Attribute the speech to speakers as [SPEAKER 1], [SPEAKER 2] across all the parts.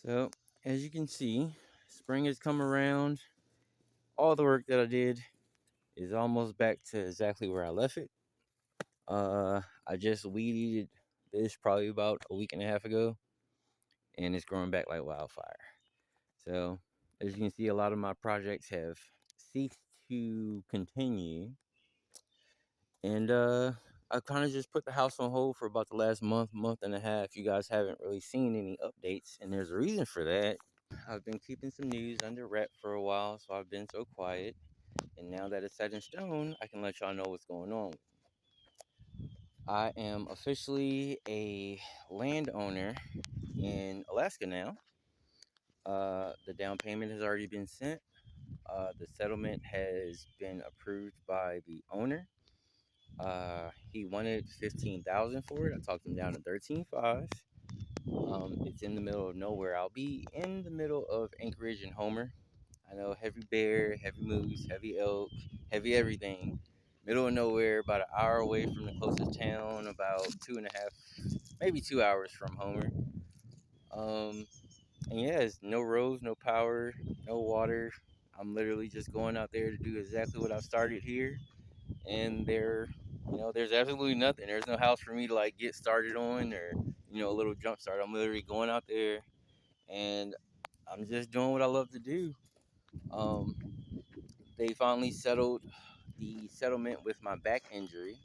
[SPEAKER 1] So, as you can see, spring has come around. All the work that I did is almost back to exactly where I left it. I just weeded this probably about a week and a half ago, and it's growing back like wildfire. So, as you can see, a lot of my projects have ceased to continue, and I kind of just put the house on hold for about the last month and a half. You guys haven't really seen any updates, and there's a reason for that. I've been keeping some news under wrap for a while, so I've been so quiet. And now that it's set in stone, I can let y'all know what's going on. I am officially a landowner in Alaska now. The down payment has already been sent. The settlement has been approved by the owner. He wanted 15,000 for it. I talked him down to 13.5. It's in the middle of nowhere. I'll be in the middle of Anchorage and Homer. I know heavy bear, heavy moose, heavy elk, heavy everything. Middle of nowhere, about an hour away from the closest town, about 2.5, maybe 2 hours from Homer. Um, and yeah, it's no roads, no power, no water. I'm literally just going out there to do exactly what I've started here. And there's absolutely nothing. There's no house for me to like get started on or, a little jump start. I'm literally going out there and I'm just doing what I love to do. Um, they finally settled the settlement with my back injury.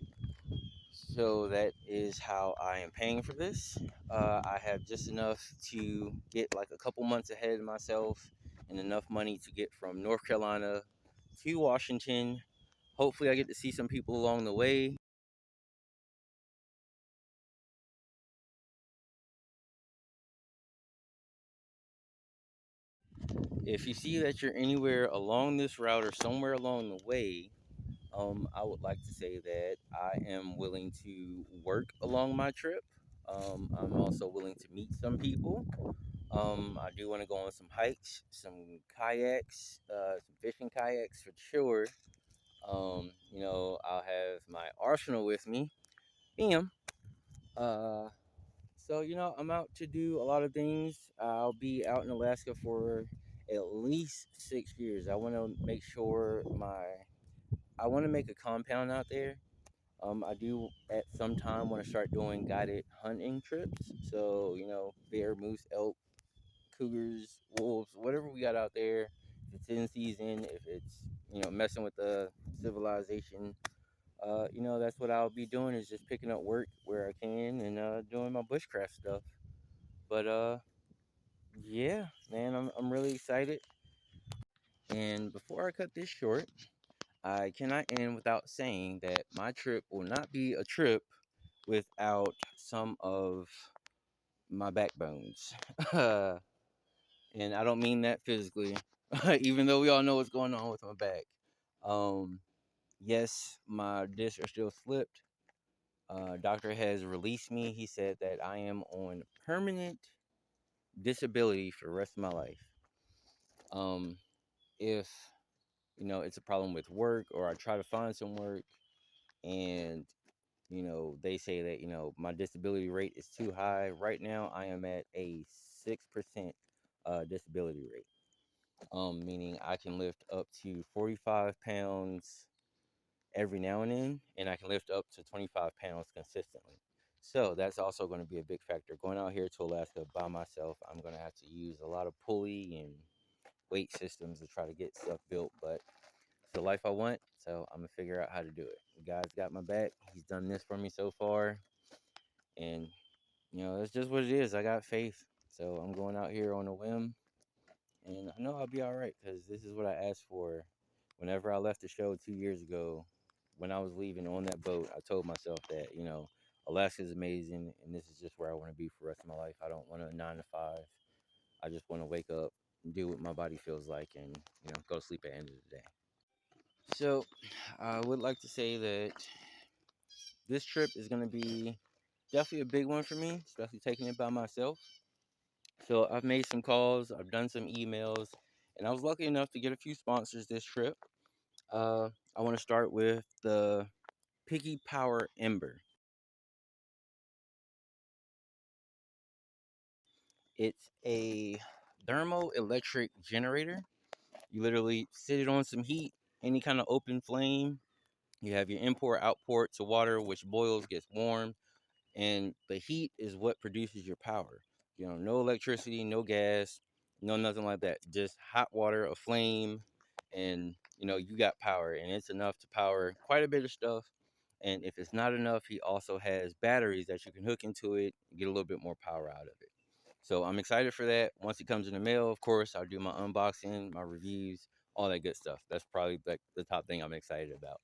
[SPEAKER 1] So that is how I am paying for this. I have just enough to get like a couple months ahead of myself and enough money to get from North Carolina to Washington. Hopefully, I get to see some people along the way. If you see that you're anywhere along this route or somewhere along the way, I would like to say that I am willing to work along my trip. I'm also willing to meet some people. I do want to go on some hikes, some kayaks, some fishing kayaks for sure. I'll have my arsenal with me. Bam. Uh, I'm out to do a lot of things. I'll be out in Alaska for at least 6 years. I want to make a compound out there. I do at some time want to start doing guided hunting trips. So, bear, moose, elk, cougars, wolves, whatever we got out there. If it's in season, if it's, messing with the civilization, that's what I'll be doing is just picking up work where I can and doing my bushcraft stuff. But yeah, man, I'm really excited. And before I cut this short, I cannot end without saying that my trip will not be a trip without some of my backbones. And I don't mean that physically, even though we all know what's going on with my back. Um, yes, my discs are still slipped. Doctor has released me. He said that I am on permanent disability for the rest of my life. If it's a problem with work or I try to find some work and they say that my disability rate is too high. Right now, I am at a 6% disability rate. Meaning I can lift up to 45 pounds every now and I can lift up to 25 pounds consistently. So that's also going to be a big factor. Going out here to Alaska by myself, I'm going to have to use a lot of pulley and weight systems to try to get stuff built. But it's the life I want, so I'm going to figure out how to do it. The guy's got my back. He's done this for me so far. And, that's just what it is. I got faith. So I'm going out here on a whim. And I know I'll be all right because this is what I asked for. Whenever I left the show 2 years ago, when I was leaving on that boat, I told myself that, Alaska is amazing and this is just where I want to be for the rest of my life. I don't want a 9 to 5. I just want to wake up, do what my body feels like, and, go to sleep at the end of the day. So I would like to say that this trip is going to be definitely a big one for me, especially taking it by myself. So I've made some calls, I've done some emails, and I was lucky enough to get a few sponsors this trip. Uh, I want to start with the Piggy Power Ember. It's a thermoelectric generator. You literally sit it on some heat, any kind of open flame. You have your import output to water, which boils, gets warm, and the heat is what produces your power. No electricity, no gas, no nothing like that. Just hot water, a flame, and you got power, and it's enough to power quite a bit of stuff. And if it's not enough, he also has batteries that you can hook into it and get a little bit more power out of it. So I'm excited for that. Once it comes in the mail, of course, I'll do my unboxing, my reviews, all that good stuff. That's probably like the top thing I'm excited about.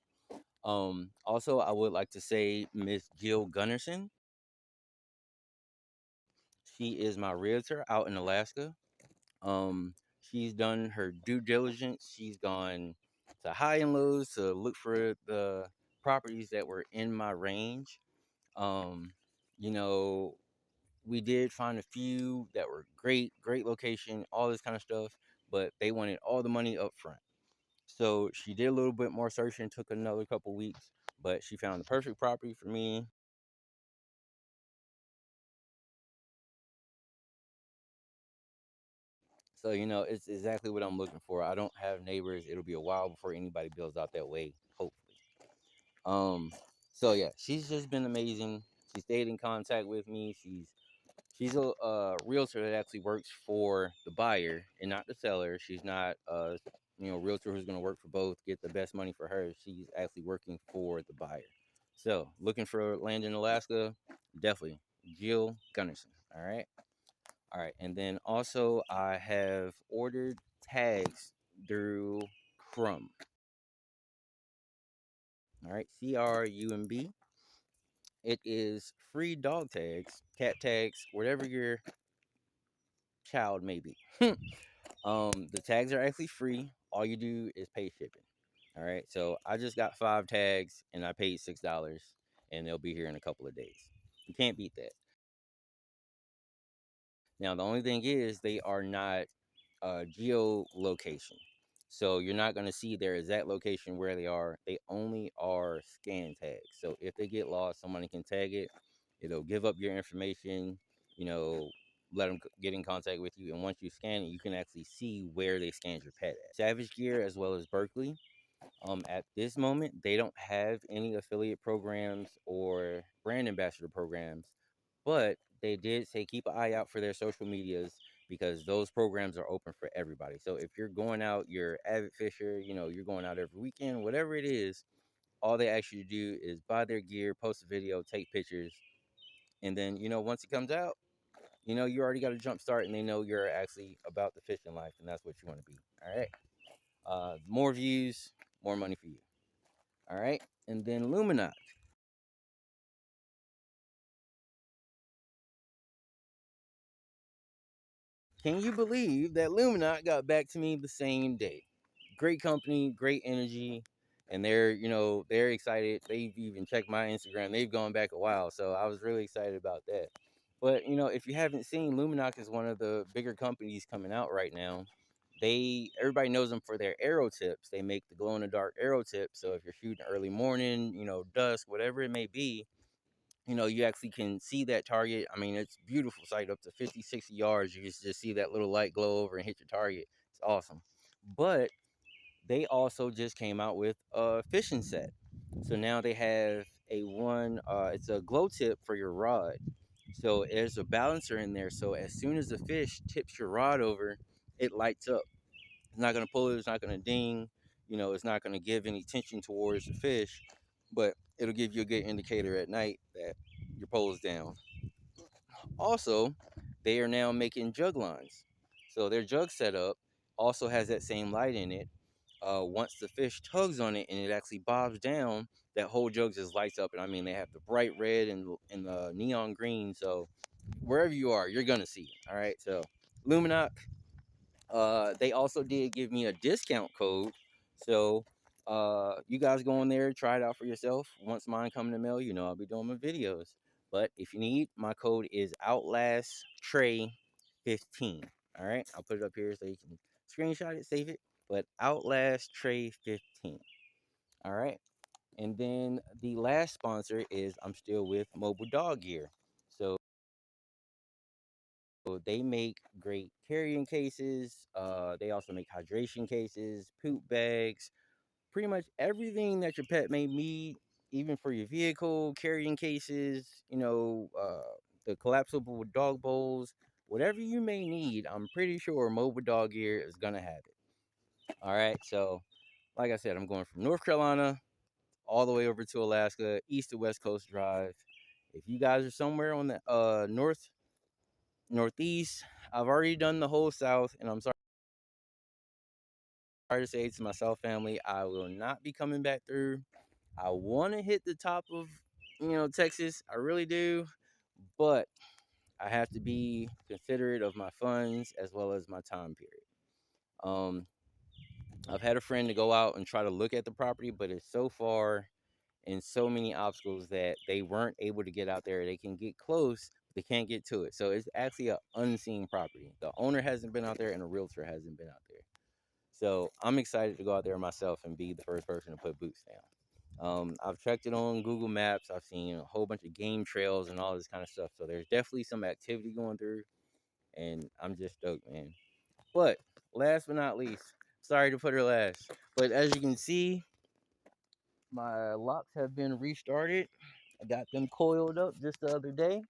[SPEAKER 1] Also, I would like to say Miss Jill Gunnarsson. She is my realtor out in Alaska. She's done her due diligence. She's gone to high and lows to look for the properties that were in my range. Um, you know, we did find a few that were great, great location, all this kind of stuff, but they wanted all the money up front. So she did a little bit more searching, took another couple weeks, but she found the perfect property for me. So, it's exactly what I'm looking for. I don't have neighbors. It'll be a while before anybody builds out that way, hopefully. Um, so yeah, she's just been amazing. She stayed in contact with me. She's a realtor that actually works for the buyer and not the seller. She's not realtor who's going to work for both, get the best money for her. She's actually working for the buyer. So looking for land in Alaska, definitely Jill Gunnarsson. All right. All right, and then also I have ordered tags through Crumb. All right, CRUMB. It is free dog tags, cat tags, whatever your child may be. The tags are actually free. All you do is pay shipping. All right, so I just got 5 tags and I paid $6, and they'll be here in a couple of days. You can't beat that. Now the only thing is they are not geolocation. So you're not going to see their exact location where they are. They only are scan tags. So if they get lost, somebody can tag it. It'll give up your information, you know, let them get in contact with you. And once you scan it, you can actually see where they scanned your pet at. Savage Gear as well as Berkeley. At this moment, they don't have any affiliate programs or brand ambassador programs, but they did say keep an eye out for their social medias because those programs are open for everybody. So if you're going out, you're avid fisher, you're going out every weekend, whatever it is, all they ask you to do is buy their gear, post a video, take pictures, and then once it comes out, you already got a jump start, and they know you're actually about the fishing life, and that's what you want to be. All right. More views, more money for you. All right. And then Luminot. Can you believe that Luminot got back to me the same day? Great company, great energy, and they're excited. They've even checked my Instagram. They've gone back a while, so I was really excited about that. But if you haven't seen, Luminox is one of the bigger companies coming out right now. Everybody knows them for their arrow tips. They make the glow in the dark arrow tips. So if you're shooting early morning, dusk, whatever it may be, you actually can see that target. I mean, it's beautiful sight up to 50, 60 yards. You just see that little light glow over and hit your target. It's awesome. But they also just came out with a fishing set. So now they have it's a glow tip for your rod. So there's a balancer in there. So as soon as the fish tips your rod over, it lights up. It's not going to pull it, it's not going to ding, it's not going to give any tension towards the fish, but it'll give you a good indicator at night that your pole is down. Also, they are now making jug lines. So their jug setup also has that same light in it. Once the fish tugs on it and it actually bobs down, that whole jug just lights up. And I mean, they have the bright red and the neon green. So wherever you are, you're gonna see it. All right. So Luminoc, they also did give me a discount code. So you guys go in there, try it out for yourself. Once mine come in the mail, I'll be doing my videos. But if you need, my code is Outlast Trey 15. All right, I'll put it up here so you can screenshot it, save it. But Outlast Trey 15. All right. And then the last sponsor is I'm still with Mobile Dog Gear. So they make great carrying cases. They also make hydration cases, poop bags, pretty much everything that your pet may need, even for your vehicle, carrying cases, the collapsible dog bowls, whatever you may need, I'm pretty sure Mobile Dog Gear is going to have it. All right. So, like I said, I'm going from North Carolina all the way over to Alaska, east to west coast drive. If you guys are somewhere on the northeast, I've already done the whole south, and I'm sorry to say to my South family, I will not be coming back through. I want to hit the top of, Texas. I really do, but I have to be considerate of my funds as well as my time period. Um, I've had a friend to go out and try to look at the property, but it's so far and so many obstacles that they weren't able to get out there. They can get close, but they can't get to it. So it's actually an unseen property. The owner hasn't been out there, and a realtor hasn't been out there. So I'm excited to go out there myself and be the first person to put boots down. I've checked it on Google Maps. I've seen a whole bunch of game trails and all this kind of stuff. So there's definitely some activity going through, and I'm just stoked, man. But last but not least, sorry to put her last, but as you can see, my locks have been restarted. I got them coiled up just the other day.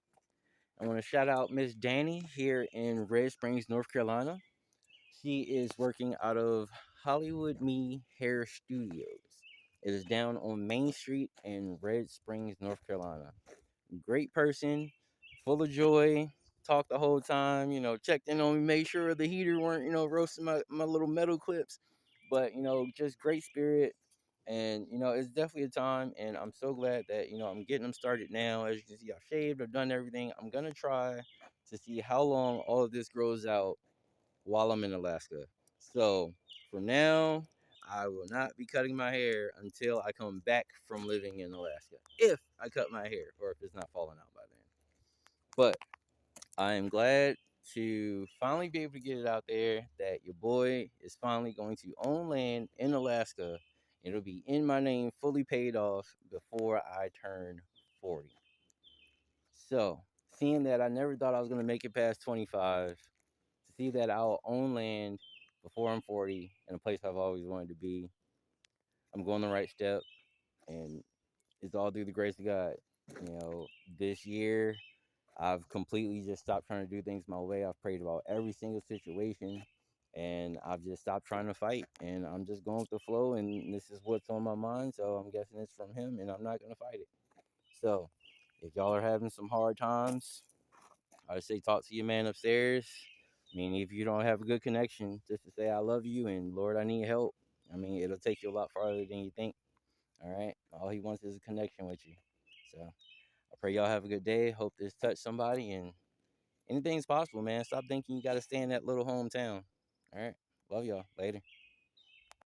[SPEAKER 1] I want to shout out Miss Danny here in Red Springs, North Carolina. She is working out of Hollywood Me Hair Studios. It is down on Main Street in Red Springs, North Carolina. Great person, full of joy. Talked the whole time, checked in on me, made sure the heater weren't, roasting my little metal clips. But, just great spirit. And, it's definitely a time. And I'm so glad that, I'm getting them started now. As you can see, I've shaved, I've done everything. I'm going to try to see how long all of this grows out while I'm in Alaska. So for now, I will not be cutting my hair until I come back from living in Alaska. If I cut my hair or if it's not falling out by then. But I am glad to finally be able to get it out there that your boy is finally going to own land in Alaska. It'll be in my name, fully paid off before I turn 40. So, seeing that I never thought I was going to make it past 25, to see that I'll own land before I'm 40 in a place I've always wanted to be, I'm going the right step, and it's all through the grace of God. This year I've completely just stopped trying to do things my way. I've prayed about every single situation, and I've just stopped trying to fight, and I'm just going with the flow, and this is what's on my mind, so I'm guessing it's from him, and I'm not going to fight it. So if y'all are having some hard times, I would say talk to your man upstairs. I mean, if you don't have a good connection, just to say I love you and Lord, I need help. I mean, it'll take you a lot farther than you think. All right. All he wants is a connection with you. So I pray y'all have a good day. Hope this touched somebody, and anything's possible, man. Stop thinking you got to stay in that little hometown. All right. Love y'all. Later.